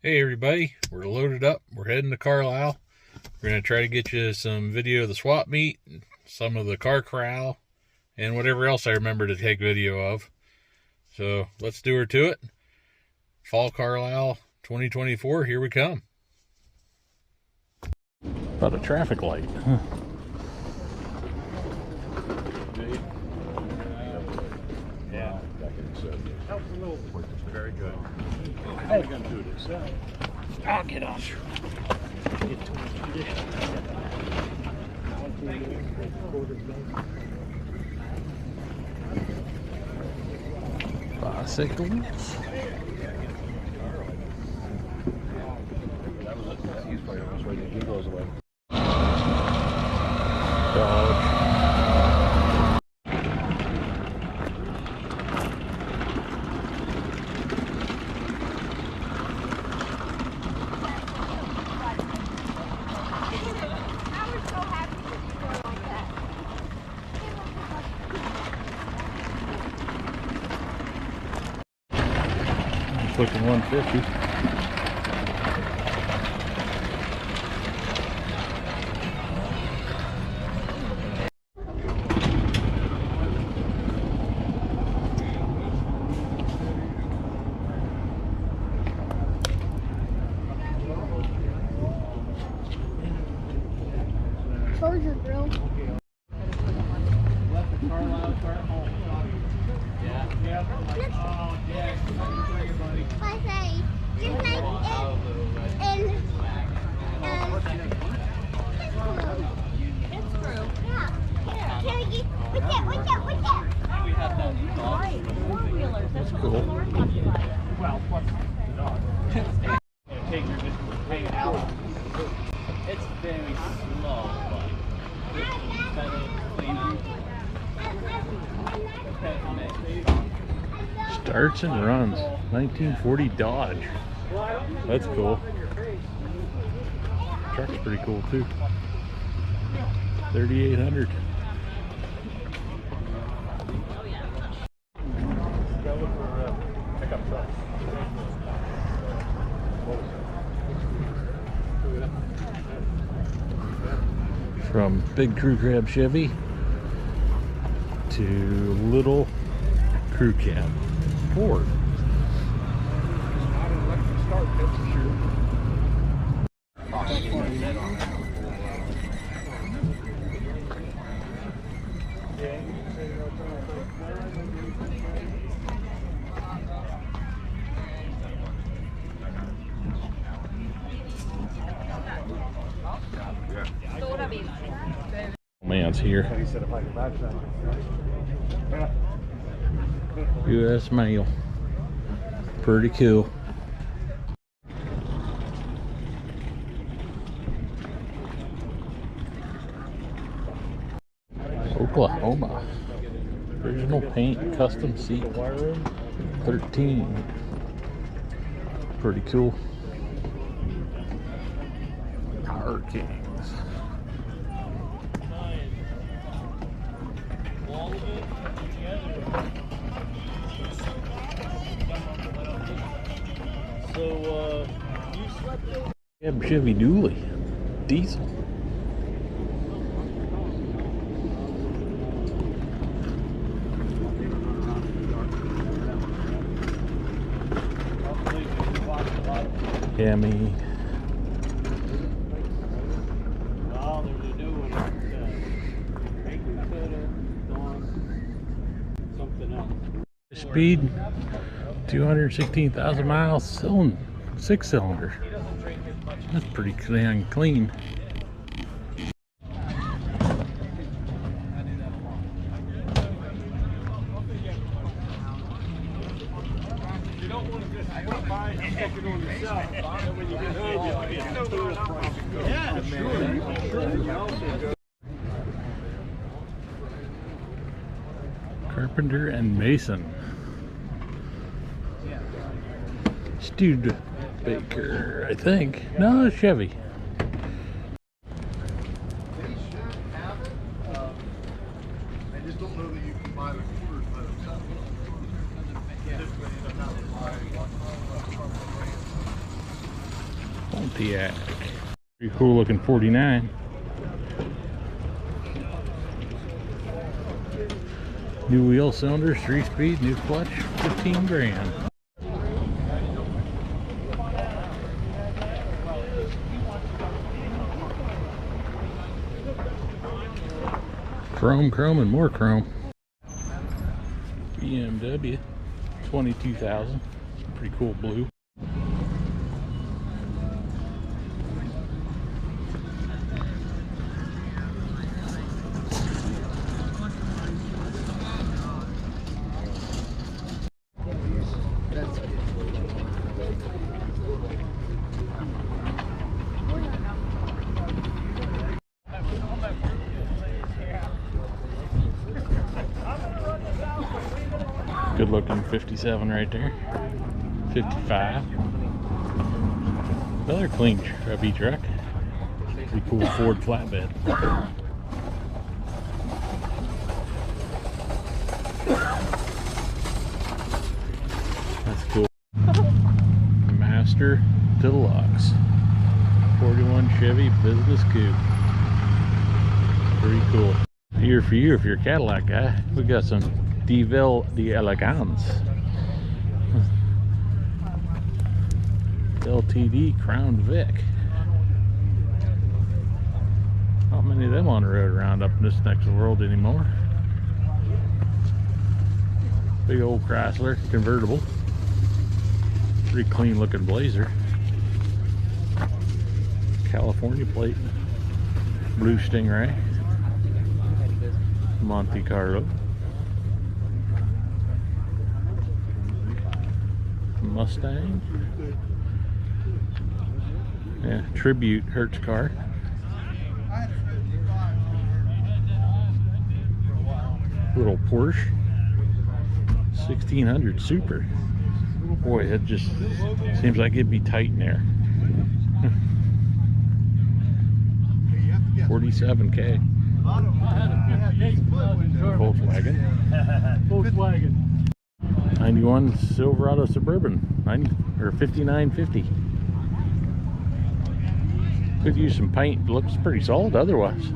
Hey everybody, we're loaded up. We're heading to Carlisle. We're going to try to get you some video of the swap meet, some of the car corral, and whatever else I remember to take video of. So let's do her to it. Fall Carlisle 2024, here we come. About a traffic light. Huh. Yeah. Helps a little. Very good. How are we going to do this? I'll get on. Bicycles. Dodge. Pushing 150. Closure grill. Left the Carlisle car home. Yeah. Yeah. Oh, yeah. I say, just like it's true. Yeah. Can I get, what's that? We have that Four-wheelers, that's what cool. the Lord wants to buy. Well, plus the dog. Take your just hang out. It's very slow, but it's better cleaner. Starts and runs. 1940 Dodge. That's cool. Truck's pretty cool too. 3800. From big crew cab Chevy to little crew cab Ford. Man's here. U.S. mail. Pretty cool. Oklahoma. Original paint, custom seat. 13. Pretty cool. Power Kings. You slept over? Chevy Dually. Diesel. Hemi. Oh, there's a new one. Something else. Speed 216,000 miles. Cylinder, 6-cylinder. That's pretty dang clean. You don't want to just buy and stick it on yourself. And when you get home, yeah, sure. Carpenter and Mason. Studebaker, I think. No, it's Chevy. I just don't know that you can buy the quarters by themselves. Pontiac. Pretty cool looking 49. New wheel cylinders, 3-speed, new clutch, 15 grand. Chrome, chrome, and more chrome. BMW 22,000. Pretty cool blue. Good looking 57 right there. 55. Another clean chubby truck. Pretty cool Ford flatbed. That's cool. Master Deluxe 41 Chevy Business Coupe. Pretty cool. Here for you if you're a Cadillac guy, we got some Deville d'Elegance LTD Crown Vic. Not many of them on the road around up in this neck of the world anymore. Big old Chrysler convertible. Pretty clean looking Blazer. California plate. Blue Stingray. Monte Carlo. Mustang. Yeah, Tribute Hertz car. Little Porsche 1600 Super. Boy, it just seems like it'd be tight in there. 47K. Volkswagen. 91 Silverado Suburban, 5950. Could use some paint. Looks pretty solid otherwise.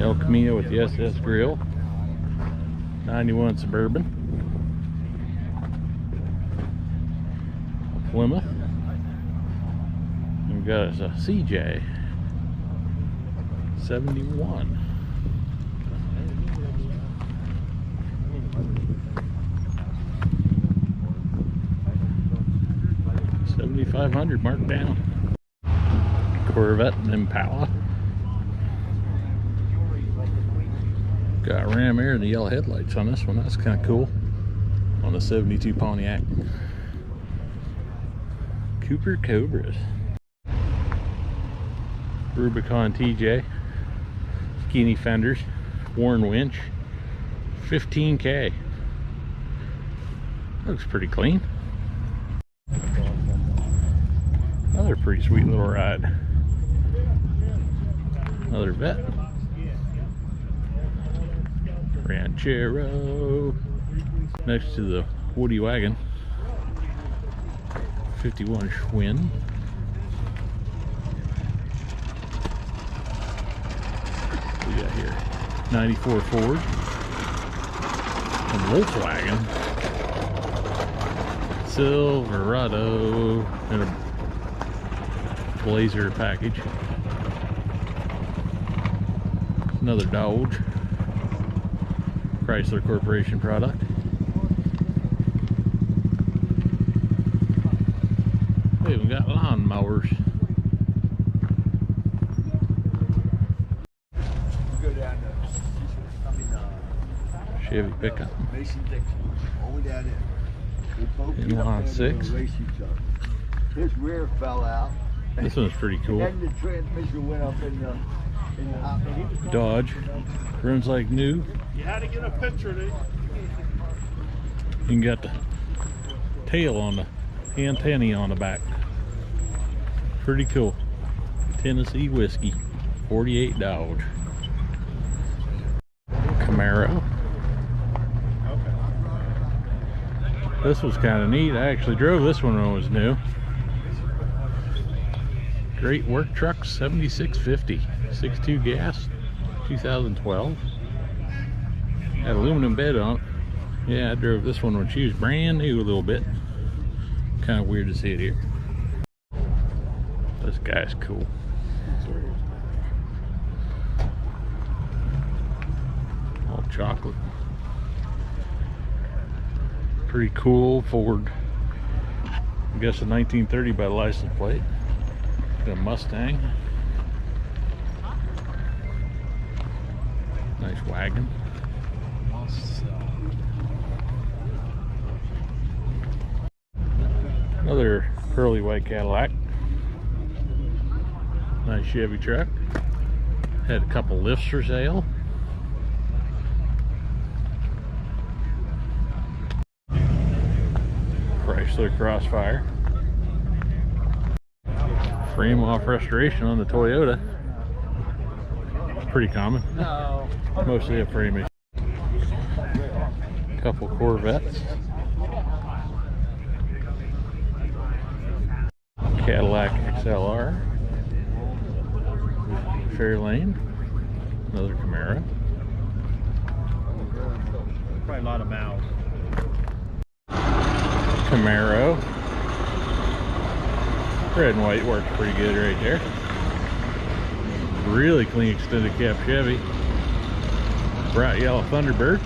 El Camino with the SS grill. 91 Suburban. Plymouth. And we've got a CJ 71. $7,500 marked down. Corvette and Impala. Got ram air and the yellow headlights on this one. That's kind of cool. On the 72 Pontiac. Cooper Cobras. Rubicon TJ. Skinny fenders. Warren winch. 15K. Looks pretty clean. Another pretty sweet little ride. Another vet. Ranchero. Next to the Woody wagon. 51 Schwinn. What we got here? 94 Ford. And Volkswagen. Silverado. And a Blazer package. Another Dodge. Chrysler Corporation product. We even got lawn mowers. Chevy pickup. Inline 6. His rear fell out. This one's pretty cool. And the transmission went up in the hot. Dodge. Runs like new. You had to get a picture of it. You can get the tail on the antennae on the back. Pretty cool. Tennessee whiskey. 48 Dodge. Camaro. This was kind of neat. I actually drove this one when it was new. Great Work Truck 7650, 6.2 gas, 2012. Had aluminum bed on it. Yeah, I drove this one when she was brand new a little bit. Kind of weird to see it here. This guy's cool. All chocolate. Pretty cool Ford. I guess a 1930 by the license plate. Got a Mustang. Nice wagon. Another pearly white Cadillac. Nice Chevy truck. Had a couple lifts for sale. Chrysler Crossfire. Frame off restoration on the Toyota. It's pretty common. No. Mostly a frame issue. Couple Corvettes. Cadillac XLR. Fairlane. Another Camaro. Probably a lot of mouths. Camaro. Red and white works pretty good right there. Really clean extended cab Chevy. Bright yellow Thunderbird.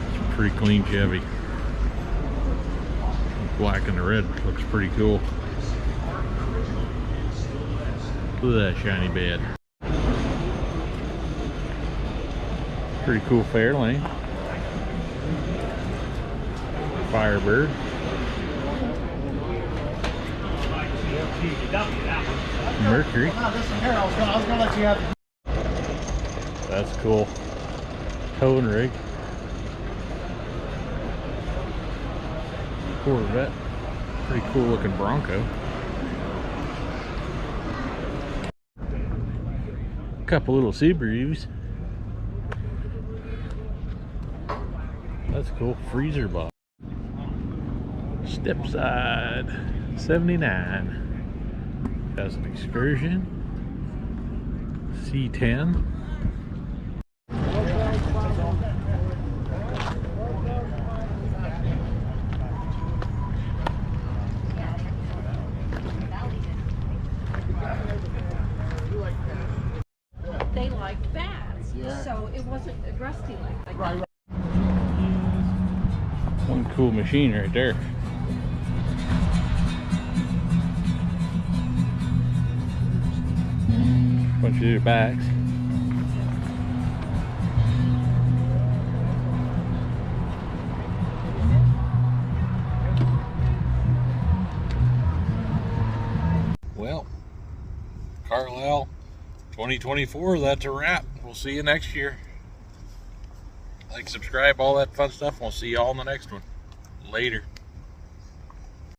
It's a pretty clean Chevy. Black and the red looks pretty cool. Look at that shiny bed. Pretty cool Fairlane. Firebird. Mercury. I was gonna let you have. That's cool. Towing rig. Corvette. Pretty cool looking Bronco. Couple little Subarus. That's cool. Freezer box. Step side 79. Has an Excursion. C10. They liked bats, so it wasn't rusty like that. One cool machine right there. Bunch of other backs. Well, Carlisle 2024, that's a wrap. We'll see you next year. Like, subscribe, all that fun stuff. We'll see you all in the next one. Later.